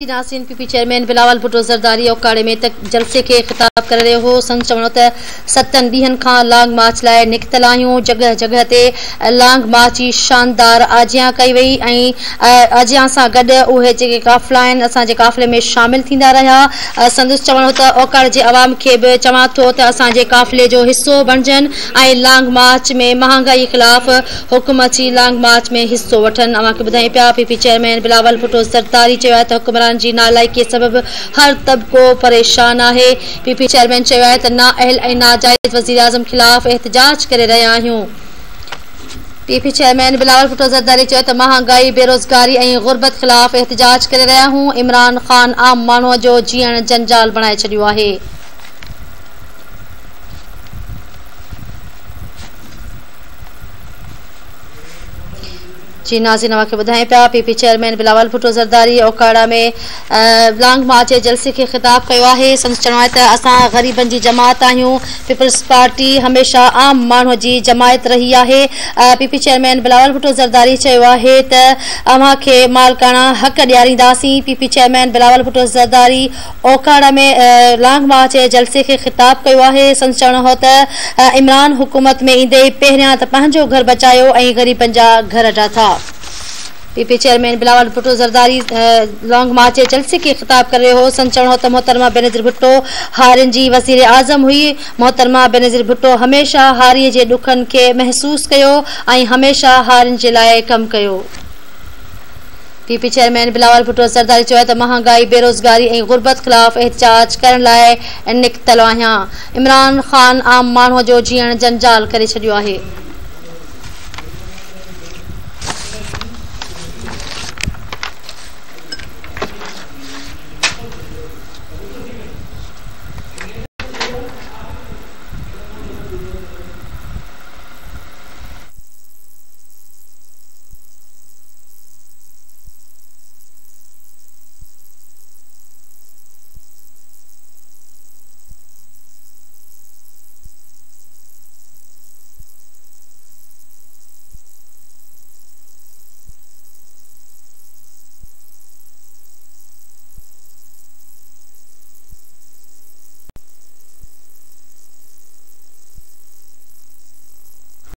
नासिन PP chairman Bilawal Bhutto Zardari ओकाड़े में जलसे के खिताब कर रहे हो। संस चवणो त 7 ॾींहनि खां लॉन्ग मार्च लाइ निकितल आहियूं। जगह जगह ते लॉन्ग मार्च जी शानदार आजियां कई वई ऐं आजियां सां गॾु उहे जेके काफ़िला आहिनि असांजे काफ़िले में शामिल थींदा रहिया। संदसि चवणो त ओकाड़े जे अवाम खे बि चवां थो त असांजे काफ़िले जो हिसो बणजनि ऐं लॉन्ग मार्च में महांगाई ख़िलाफ़ हुकुम अची लॉन्ग मार्च में हिसो वठनि। अव्हांखे ॿुधायूं पिया पीपी चेयरमैन बिलावल भुट्टो ज़रदारी चयो आहे त हुकुमरान जी नालायकी सबब हर तबको परेशान है। पीपी चेयरमैन चयो आहे त नाअहल ऐं नाजायज़ वज़ीर आज़म खिलाफ़ एहतजाज करे रहिया आहियूं। पीपी चेयरमैन बिलावल भुट्टो ज़रदारी चयो त महांगाई बेरोज़गारी ऐं गुरबत खिलाफ़ एहतजाज करे रहिया आहियूं। इमरान ख़ान आम माण्हूअ जो जीअण जंजाल बणाए छॾियो आहे। जी नाज़रीन अव्हांखे ॿुधायूं पिया पीपी चेयरमैन बिलावल भुट्टो ज़रदारी ओकाड़ा में लॉन्ग मार्च जे जलसे खे ख़िताब कयो आहे। संदसि चवणो आहे त असां ग़रीबनि जी जमात आहियूं। पीपल्स पार्टी हमेशह आम माण्हूअ जी जमायत रही आहे। पीपी चेयरमैन बिलावल भुट्टो ज़रदारी चयो आहे त अव्हांखे मालिकाना हक़ ॾियारींदासीं। पीपी चेयरमैन बिलावल भुट्टो ज़रदारी ओकाड़ा में लॉन्ग मार्च जे जलसे खे ख़िताब कयो आहे। संदसि चवणो हो त इमरान हुकूमत में ईंदे पहिरियां त पंहिंजो घर बचायो ऐं ग़रीबनि जा घर ठाथा। PP chairman Bilawal Bhutto Zardari long march जे जलसे के खिताब कर रहे हो। संदसि चवणो त मोहतरमा बेनज़ीर भुट्टो हारियुनि जी वज़ीर आज़म हुई। मोहतरमा बेनज़ीर भुट्टो हमेशह हारीअ जे ॾुखनि खे महसूस कयो ऐं हमेशह हारियुनि जे लाइ कमु कयो। पीपी चेयरमैन बिलावल भुट्टो ज़रदारी चयो त महांगाई बेरोज़गारी ऐं गुरबत खिलाफ़ एहतजाज करण लाइ निकितल आहियां। इमरान ख़ान आम माण्हूअ जो जीअण जंजाल करे छॾियो आहे।